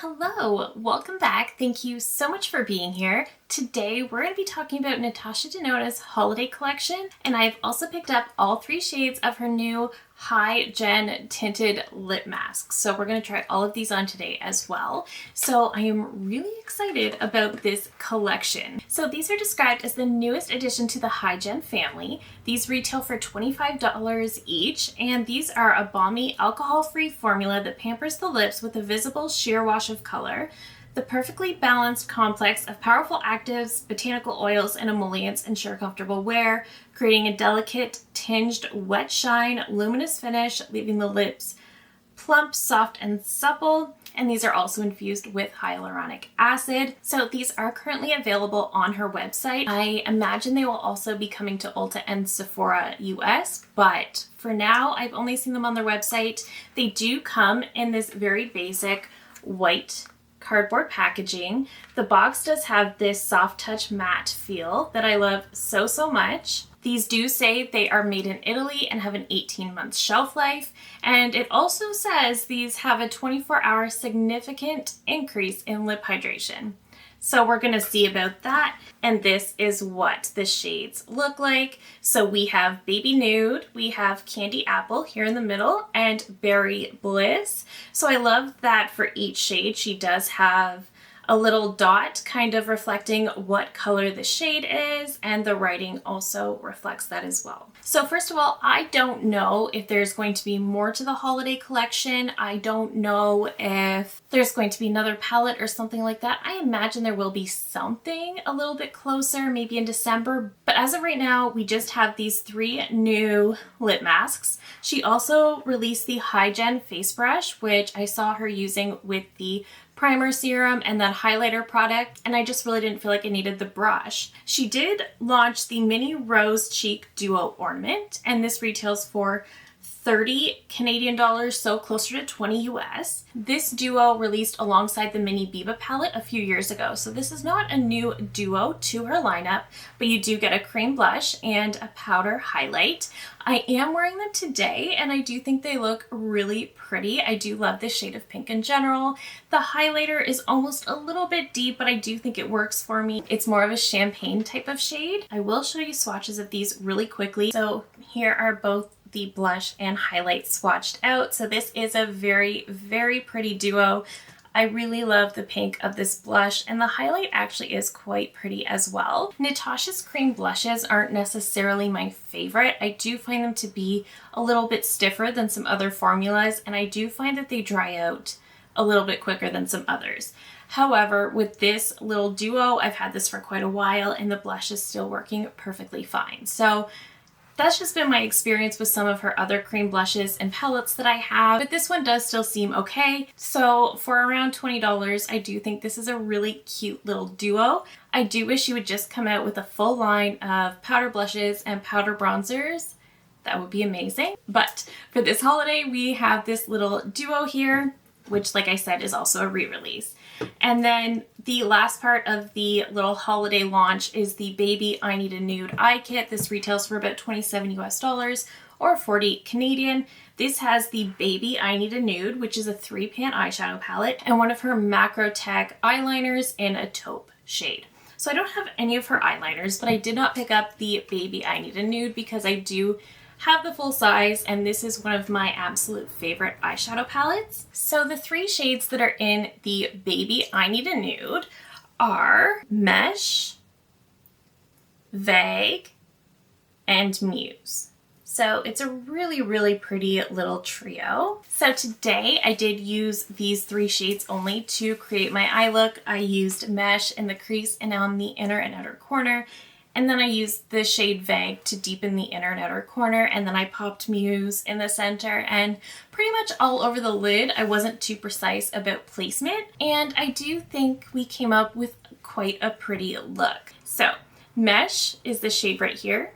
Hello, welcome back. Thank you so much for being here. Today we're going to be talking about Natasha Denona's holiday collection, and I've also picked up all three shades of her new High Gen Tinted Lip Masks. So we're going to try all of these on today as well. So I am really excited about this collection. So these are described as the newest addition to the High Gen family. These retail for $25 each, and these are a balmy, alcohol-free formula that pampers the lips with a visible sheer wash of color. The perfectly balanced complex of powerful actives, botanical oils, and emollients ensure comfortable wear, creating a delicate, tinged, wet shine, luminous finish, leaving the lips plump, soft, and supple. And these are also infused with hyaluronic acid. So these are currently available on her website. I imagine they will also be coming to Ulta and Sephora US, but for now, I've only seen them on their website. They do come in this very basic white cardboard packaging. The box does have this soft touch matte feel that I love so much. These do say they are made in Italy and have an 18-month shelf life. And it also says these have a 24-hour significant increase in lip hydration. So we're going to see about that. And this is what the shades look like. So we have Baby Nude, we have Candy Apple here in the middle, and Berry Bliss. So I love that for each shade she does have a little dot kind of reflecting what color the shade is, and the writing also reflects that as well. So first of all, I don't know if there's going to be more to the holiday collection. I don't know if there's going to be another palette or something like that. I imagine there will be something a little bit closer, maybe in December. But as of right now, we just have these three new lip masks. She also released the High Gen face brush, which I saw her using with the primer serum and that highlighter product, and I just really didn't feel like I needed the brush. She did launch the Mini Rose Cheek Duo Ornament, and this retails for 30 Canadian dollars, so closer to 20 US. This duo released alongside the Mini Biba palette a few years ago, so this is not a new duo to her lineup, but you do get a cream blush and a powder highlight. I am wearing them today, and I do think they look really pretty. I do love this shade of pink in general. The highlighter is almost a little bit deep, but I do think it works for me. It's more of a champagne type of shade. I will show you swatches of these really quickly. So here are both the blush and highlight swatched out. So this is a very pretty duo. I really love the pink of this blush, and the highlight actually is quite pretty as well. Natasha's cream blushes aren't necessarily my favorite. I do find them to be a little bit stiffer than some other formulas, and I do find that they dry out a little bit quicker than some others. However, with this little duo, I've had this for quite a while, and the blush is still working perfectly fine. So that's just been my experience with some of her other cream blushes and palettes that I have, but this one does still seem okay. So for around $20, I do think this is a really cute little duo. I do wish she would just come out with a full line of powder blushes and powder bronzers. That would be amazing. But for this holiday, we have this little duo here, which, like I said, is also a re-release. And then the last part of the little holiday launch is the Baby I Need a Nude eye kit. This retails for about 27 US dollars or 40 Canadian. This has the Baby I Need a Nude, which is a 3-pan eyeshadow palette, and one of her Macro Tech eyeliners in a taupe shade. So I don't have any of her eyeliners, but I did not pick up the Baby I Need a Nude because I do have the full size, and this is one of my absolute favorite eyeshadow palettes. So the three shades that are in the Baby I Need a Nude are Mesh, Vague, and Muse. So it's a really pretty little trio. So today I did use these three shades only to create my eye look. I used Mesh in the crease and on the inner and outer corner, and then I used the shade Vague to deepen the inner and outer corner, and then I popped Muse in the center and pretty much all over the lid. I wasn't too precise about placement, and I do think we came up with quite a pretty look. So Mesh is the shade right here,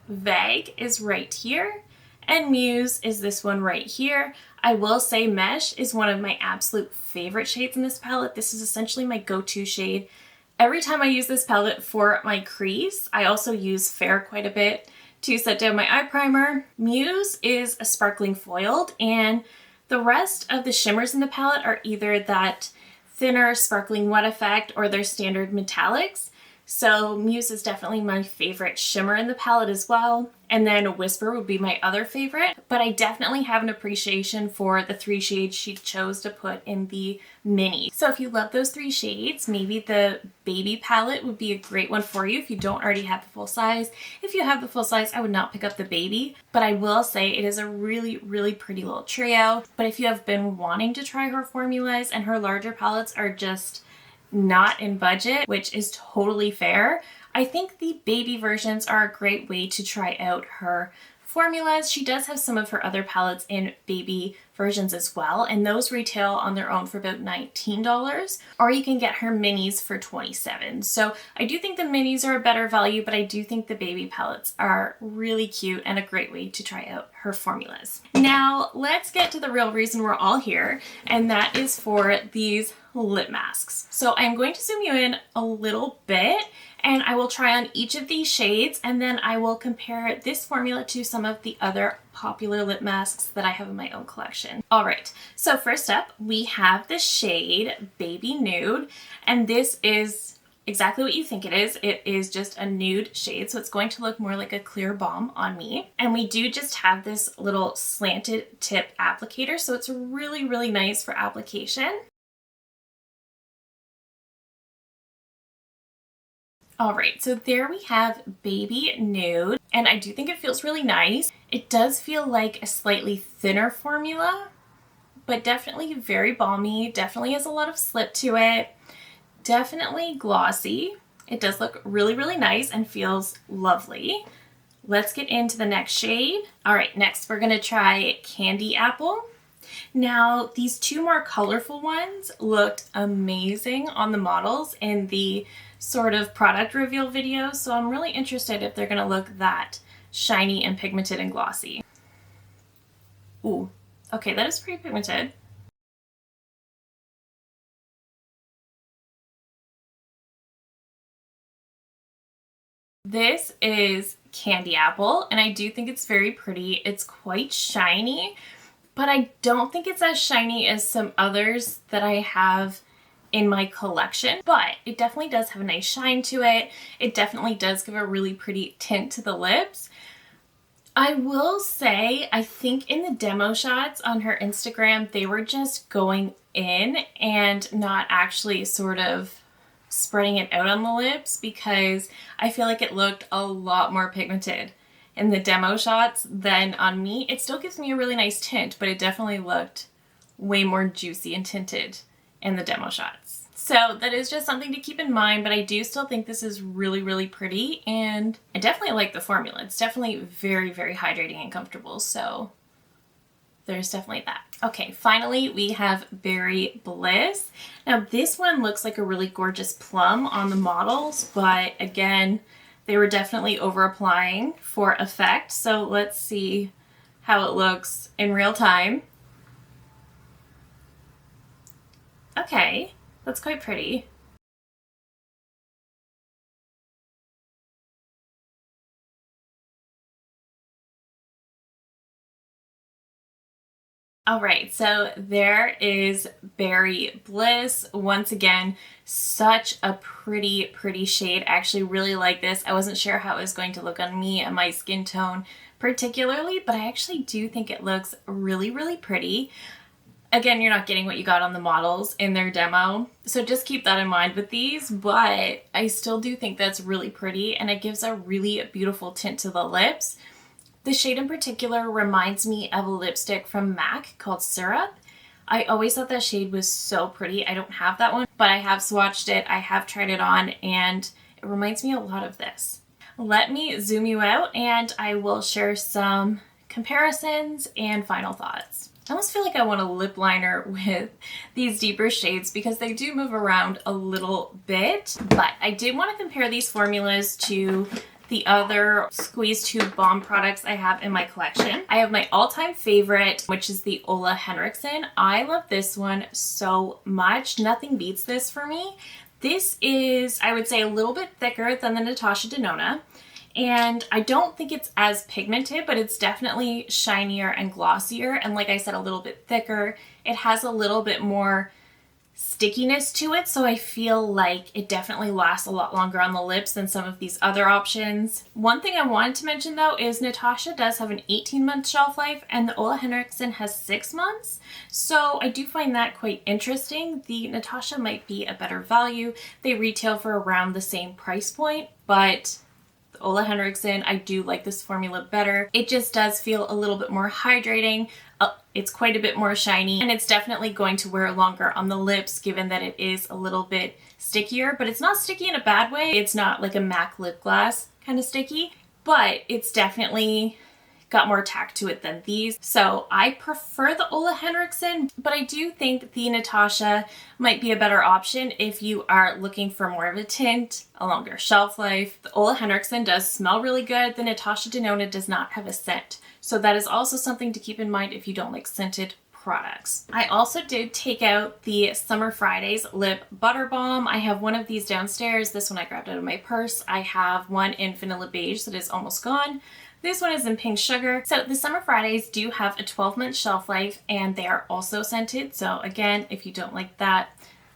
Vague is right here, and Muse is this one right here. I will say Mesh is one of my absolute favorite shades in this palette. This is essentially my go-to shade. Every time I use this palette for my crease, I also use Fair quite a bit to set down my eye primer. Muse is a sparkling foiled, and the rest of the shimmers in the palette are either that thinner sparkling wet effect or their standard metallics. So Muse is definitely my favorite shimmer in the palette as well. And then Whisper would be my other favorite. But I definitely have an appreciation for the 3 shades she chose to put in the mini. So if you love those 3 shades, maybe the baby palette would be a great one for you if you don't already have the full size. If you have the full size, I would not pick up the baby. But I will say it is a really, really pretty little trio. But if you have been wanting to try her formulas and her larger palettes are just not in budget, which is totally fair, I think the baby versions are a great way to try out her formulas. She does have some of her other palettes in baby versions as well, and those retail on their own for about $19, or you can get her minis for $27. So I do think the minis are a better value, but I do think the baby palettes are really cute and a great way to try out her formulas. Now let's get to the real reason we're all here, and that is for these lip masks. So I'm going to zoom you in a little bit and I will try on each of these shades, and then I will compare this formula to some of the other popular lip masks that I have in my own collection. All right, so first up we have the shade Baby Nude, and this is exactly what you think it is. It is just a nude shade, so it's going to look more like a clear balm on me. And we do just have this little slanted tip applicator, so it's really, really nice for application. All right, so there we have Baby Nude, and I do think it feels really nice. It does feel like a slightly thinner formula, but definitely very balmy, definitely has a lot of slip to it, definitely glossy. It does look really, really nice and feels lovely. Let's get into the next shade. All right, next we're gonna try Candy Apple. Now, these 2 more colorful ones looked amazing on the models in the sort of product reveal video, so I'm really interested if they're gonna look that shiny and pigmented and glossy. Ooh, okay, that is pretty pigmented. This is Candy Apple, and I do think it's very pretty. It's quite shiny, but I don't think it's as shiny as some others that I have in my collection, but it definitely does have a nice shine to it. It definitely does give a really pretty tint to the lips. I will say, I think in the demo shots on her Instagram, they were just going in and not actually sort of spreading it out on the lips, because I feel like it looked a lot more pigmented in the demo shots than on me. It still gives me a really nice tint, but it definitely looked way more juicy and tinted in the demo shots. So that is just something to keep in mind, but I do still think this is really, really pretty, and I definitely like the formula. It's definitely very, very hydrating and comfortable, so there's definitely that. Okay, finally we have Berry Bliss. Now this one looks like a really gorgeous plum on the models, but again, they were definitely over applying for effect. So let's see how it looks in real time. Okay, that's quite pretty. All right, so there is Berry Bliss. Once again, such a pretty, pretty shade. I actually really like this. I wasn't sure how it was going to look on me and my skin tone particularly, but I actually do think it looks really, really pretty. Again, you're not getting what you got on the models in their demo, so just keep that in mind with these, but I still do think that's really pretty, and it gives a really beautiful tint to the lips. The shade in particular reminds me of a lipstick from MAC called Syrup. I always thought that shade was so pretty. I don't have that one, but I have swatched it, I have tried it on, and it reminds me a lot of this. Let me zoom you out and I will share some comparisons and final thoughts. I almost feel like I want a lip liner with these deeper shades because they do move around a little bit, but I did want to compare these formulas to the other squeeze tube balm products I have in my collection. I have my all-time favorite, which is the Ole Henriksen. I love this one so much. Nothing beats this for me. This is, I would say, a little bit thicker than the Natasha Denona. And I don't think it's as pigmented, but it's definitely shinier and glossier. And like I said, a little bit thicker. It has a little bit more stickiness to it, so I feel like it definitely lasts a lot longer on the lips than some of these other options. One thing I wanted to mention though is Natasha does have an 18-month shelf life and the Ole Henriksen has 6 months, so I do find that quite interesting. The Natasha might be a better value. They retail for around the same price point, but the Ole Henriksen, I do like this formula better. It just does feel a little bit more hydrating. It's quite a bit more shiny, and it's definitely going to wear longer on the lips given that it is a little bit stickier, but it's not sticky in a bad way. It's not like a MAC lip gloss kind of sticky, but it's definitely got more tack to it than these. So I prefer the Ole Henriksen, but I do think the Natasha might be a better option if you are looking for more of a tint, a longer shelf life. The Ole Henriksen does smell really good. The Natasha Denona does not have a scent. So that is also something to keep in mind if you don't like scented products. I also did take out the Summer Fridays Lip Butter Balm. I have one of these downstairs. This one I grabbed out of my purse. I have one in Vanilla Beige that is almost gone. This one is in Pink Sugar. So the Summer Fridays do have a 12-month shelf life and they are also scented. So again, if you don't like that,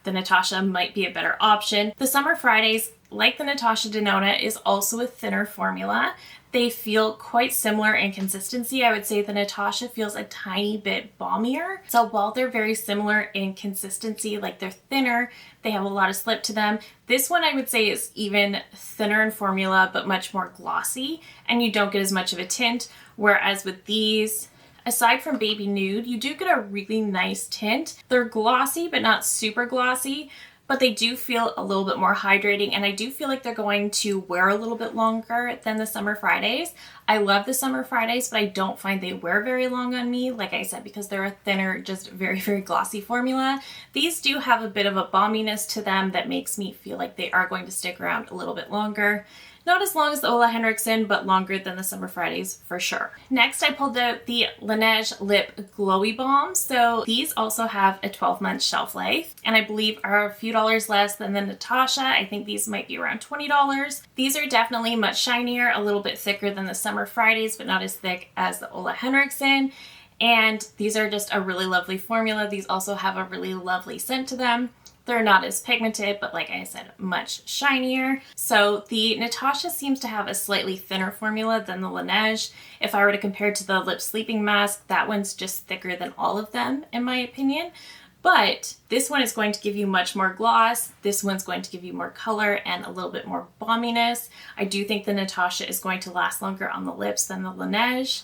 the Natasha might be a better option. The Summer Fridays, like the Natasha Denona, is also a thinner formula. They feel quite similar in consistency. I would say the Natasha feels a tiny bit balmier. So while they're very similar in consistency, like they're thinner, they have a lot of slip to them. This one I would say is even thinner in formula, but much more glossy, and you don't get as much of a tint. Whereas with these, aside from Baby Nude, you do get a really nice tint. They're glossy, but not super glossy, but they do feel a little bit more hydrating, and I do feel like they're going to wear a little bit longer than the Summer Fridays. I love the Summer Fridays, but I don't find they wear very long on me, like I said, because they're a thinner, just very, very glossy formula. These do have a bit of a balminess to them that makes me feel like they are going to stick around a little bit longer. Not as long as the Ole Henriksen, but longer than the Summer Fridays for sure. Next, I pulled out the Laneige Lip Glowy Balm. So these also have a 12-month shelf life, and I believe are a few dollars less than the Natasha. I think these might be around $20. These are definitely much shinier, a little bit thicker than the Summer Fridays, but not as thick as the Ole Henriksen. And these are just a really lovely formula. These also have a really lovely scent to them. They're not as pigmented, but like I said, much shinier. So the Natasha seems to have a slightly thinner formula than the Laneige. If I were to compare to the lip sleeping mask, that one's just thicker than all of them, in my opinion. But this one is going to give you much more gloss. This one's going to give you more color and a little bit more balminess. I do think the Natasha is going to last longer on the lips than the Laneige,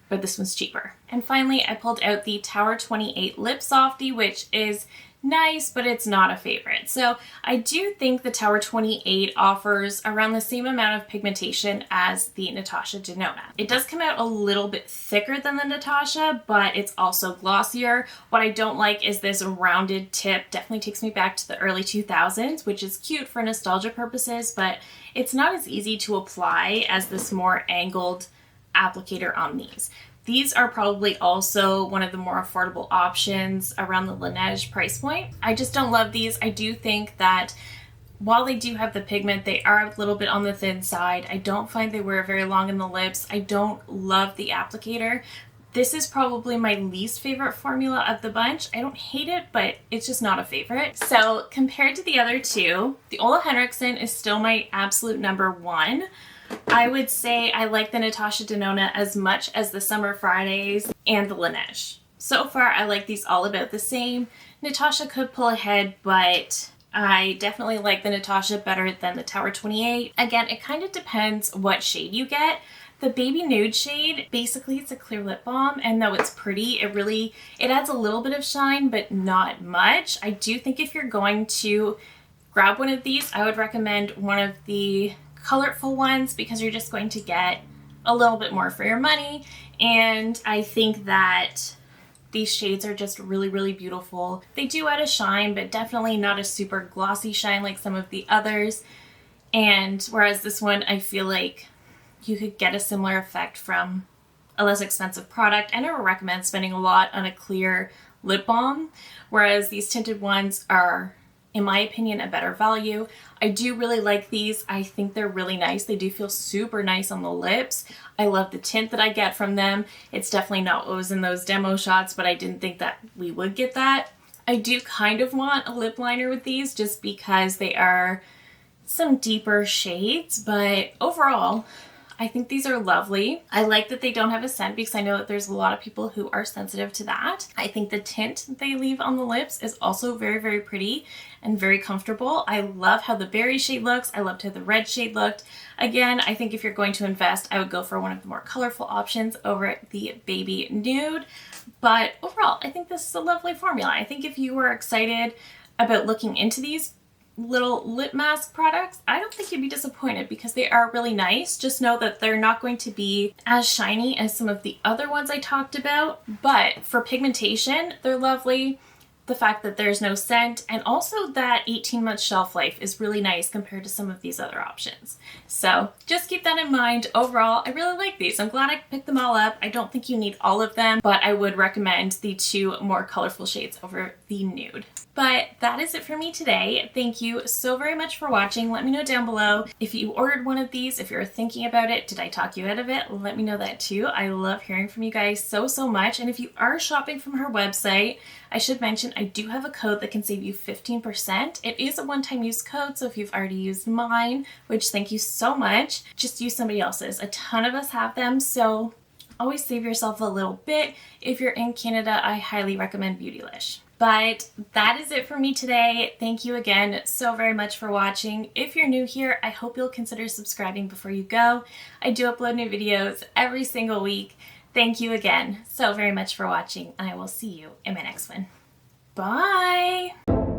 but this one's cheaper. And finally, I pulled out the Tower 28 Lip Softy, which is nice, but it's not a favorite. So I do think the Tower 28 offers around the same amount of pigmentation as the Natasha Denona. It does come out a little bit thicker than the Natasha, but it's also glossier. What I don't like is this rounded tip. Definitely takes me back to the early 2000s, which is cute for nostalgia purposes, but it's not as easy to apply as this more angled applicator on these. These are probably also one of the more affordable options around the Laneige price point. I just don't love these. I do think that while they do have the pigment, they are a little bit on the thin side. I don't find they wear very long in the lips. I don't love the applicator. This is probably my least favorite formula of the bunch. I don't hate it, but it's just not a favorite. So compared to the other two, the Ole Henriksen is still my absolute number one. I would say I like the Natasha Denona as much as the Summer Fridays and the Laneige. So far, I like these all about the same. Natasha could pull ahead, but I definitely like the Natasha better than the Tower 28. Again, it kind of depends what shade you get. The Baby Nude shade, basically it's a clear lip balm, and though it's pretty, it adds a little bit of shine, but not much. I do think if you're going to grab one of these, I would recommend one of the colorful ones because you're just going to get a little bit more for your money. And I think that these shades are just really, really beautiful. They do add a shine, but definitely not a super glossy shine like some of the others. And whereas this one, I feel like you could get a similar effect from a less expensive product. I never recommend spending a lot on a clear lip balm, whereas these tinted ones are, in my opinion, a better value. I do really like these. I think they're really nice. They do feel super nice on the lips. I love the tint that I get from them. It's definitely not what was in those demo shots, but I didn't think that we would get that. I do kind of want a lip liner with these just because they are some deeper shades, but overall, I think these are lovely. I like that they don't have a scent because I know that there's a lot of people who are sensitive to that. I think the tint they leave on the lips is also very, very pretty and very comfortable. I love how the berry shade looks. I loved how the red shade looked. Again, I think if you're going to invest, I would go for one of the more colorful options over the baby nude. But overall, I think this is a lovely formula. I think if you were excited about looking into these little lip mask products, I don't think you'd be disappointed because they are really nice. Just know that they're not going to be as shiny as some of the other ones I talked about, but for pigmentation, they're lovely. The fact that there's no scent and also that 18-month shelf life is really nice compared to some of these other options. So just keep that in mind. Overall, I really like these. I'm glad I picked them all up. I don't think you need all of them, but I would recommend the two more colorful shades over the nude. But that is it for me today. Thank you so very much for watching. Let me know down below if you ordered one of these, if you're thinking about it. Did I talk you out of it? Let me know that too. I love hearing from you guys so much. And if you are shopping from her website, I should mention I do have a code that can save you 15%. It is a one-time use code, so if you've already used mine, which thank you so much, just use somebody else's. A ton of us have them, so always save yourself a little bit. If you're in Canada, I highly recommend Beautylish. But that is it for me today. Thank you again so very much for watching. If you're new here, I hope you'll consider subscribing before you go. I do upload new videos every single week. Thank you again so very much for watching, and I will see you in my next one. Bye!